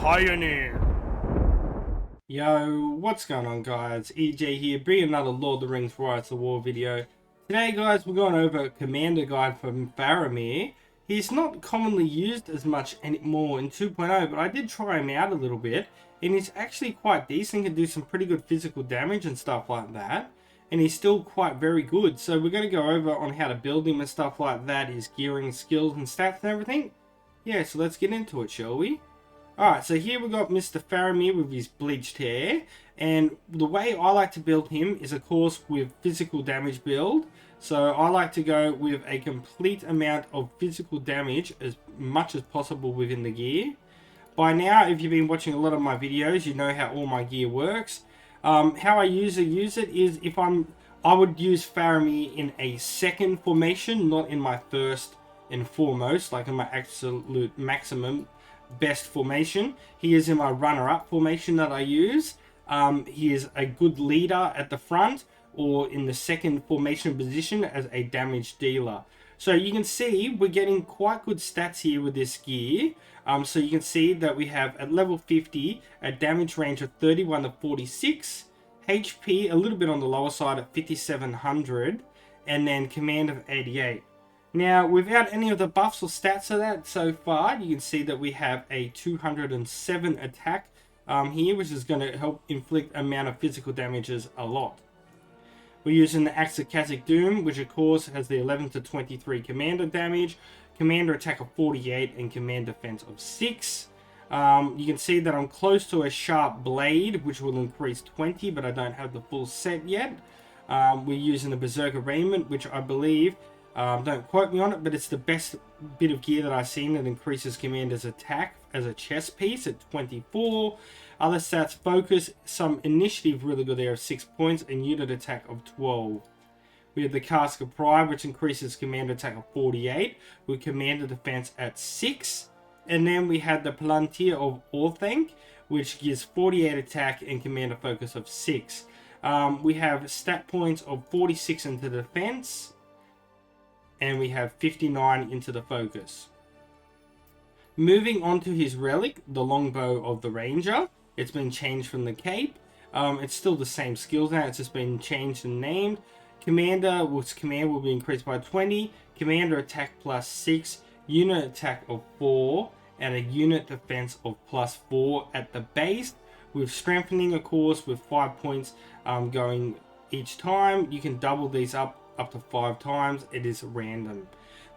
Pioneer. Yo, what's going on guys? EJ here, bringing another Lord of the Rings Rise of War video. Today guys, we're going over a commander guide from Faramir. He's not commonly used as much anymore in 2.0, but I did try him out a little bit, and he's actually quite decent, can do some pretty good physical damage and stuff like that. And he's still quite very good, so we're going to go over on how to build him and stuff like that, his gearing, skills and stats and everything. Yeah, so let's get into it, shall we? Alright, so here we got Mr. Faramir with his bleached hair, and the way I like to build him is of course with physical damage build. So I like to go with a complete amount of physical damage as much as possible within the gear. By now, if you've been watching a lot of my videos, you know how all my gear works. How I usually use it is I would use Faramir in a second formation, not in my first and foremost, like in my absolute maximum best formation. He is in my runner-up formation that I use. He is a good leader at the front or in the second formation position as a damage dealer. So you can see we're getting quite good stats here with this gear. So you can see that we have at level 50 a damage range of 31 to 46, HP a little bit on the lower side at 5700, and then command of 88. Now, without any of the buffs or stats of that so far, you can see that we have a 207 attack here, which is going to help inflict amount of physical damages a lot. We're using the Axe of Khazad Dûm, which of course has the 11 to 23 commander damage, commander attack of 48, and command defense of 6. You can see that I'm close to a sharp blade, which will increase 20, but I don't have the full set yet. We're using the Berserker Raiment, which I believe... don't quote me on it, but it's the best bit of gear that I've seen that increases commander's attack as a chest piece at 24. Other stats: focus, some initiative really good there of 6 points, and unit attack of 12. We have the Cask of Pride, which increases commander attack of 48 with commander defense at 6. And then we had the Palantir of Orthanc, which gives 48 attack and commander focus of 6. We have stat points of 46 into defense, and we have 59 into the focus. Moving on to his relic, the longbow of the ranger. It's been changed from the cape. It's still the same skills now, it's just been changed and named. Commander, which command will be increased by 20. Commander attack plus 6. Unit attack of 4. And a unit defense of plus 4 at the base. With strengthening, of course, with 5 points going each time. You can double these up to 5 times. It is random.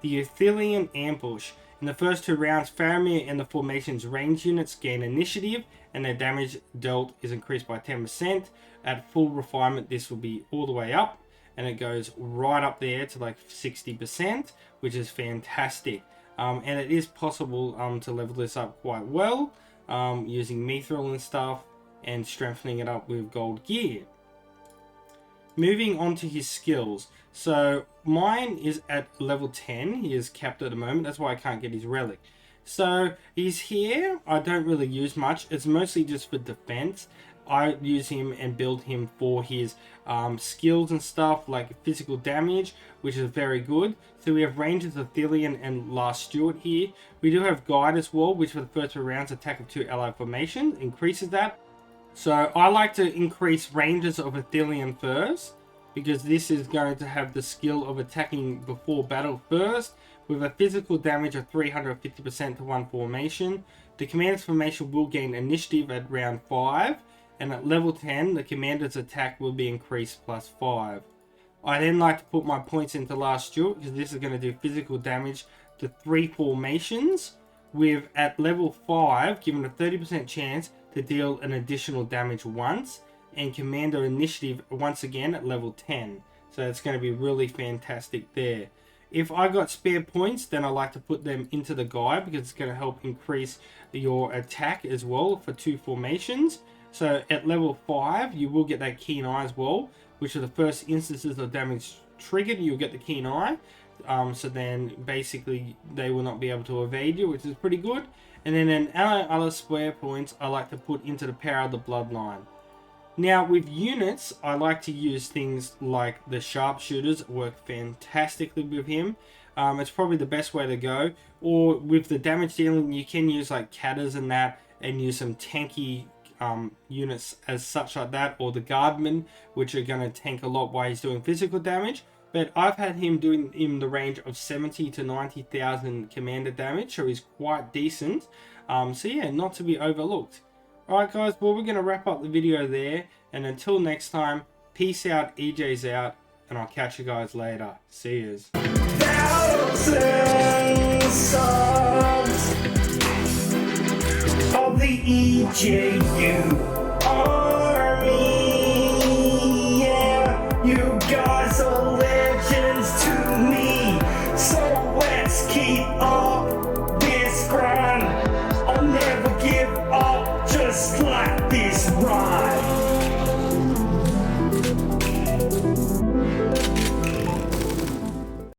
The Athelian Ambush. In the first 2 rounds, Faramir and the formation's range units gain initiative, and their damage dealt is increased by 10%. At full refinement, this will be all the way up, and it goes right up there to like 60%, which is fantastic. And it is possible to level this up quite well using mithril and stuff, and strengthening it up with gold gear. Moving on to his skills. So mine is at level 10. He is capped at the moment. That's why I can't get his relic. So he's here. I don't really use much. It's mostly just for defense. I use him and build him for his skills and stuff like physical damage, which is very good. So we have Rangers, Athelian, and Last Steward here. We do have Guide as well, which for the first 2 rounds, attack of 2 allied formations increases that. So I like to increase Rangers of Athelian first, because this is going to have the skill of attacking before battle first, with a physical damage of 350% to 1 formation. The commander's formation will gain initiative at round 5, and at level 10, the commander's attack will be increased plus 5. I then like to put my points into Last Steward, because this is going to do physical damage to 3 formations, with at level 5 given a 30% chance to deal an additional damage once, and commander initiative once again at level 10. So it's going to be really fantastic there. If I got spare points, then I like to put them into the guide, because it's going to help increase your attack as well for 2 formations. So at level 5, you will get that keen eye as well, which are the first instances of damage triggered. You'll get the keen eye. So then basically they will not be able to evade you, which is pretty good. And then in other spare points, I like to put into the power of the bloodline. Now with units, I like to use things like the sharpshooters. Work fantastically with him. It's probably the best way to go. Or with the damage dealing, you can use like catters and that. and use some tanky units as such like that, or the guardmen, which are going to tank a lot while he's doing physical damage. But I've had him doing in the range of 70 to 90,000 commander damage, so he's quite decent. So yeah, not to be overlooked. Alright guys, well, we're going to wrap up the video there, and until next time, peace out, EJ's out, and I'll catch you guys later. See yous. Thousands of the EJU army, yeah, you guys are legends to me, so let's keep up this grind. I'll never give up, just like this rhyme.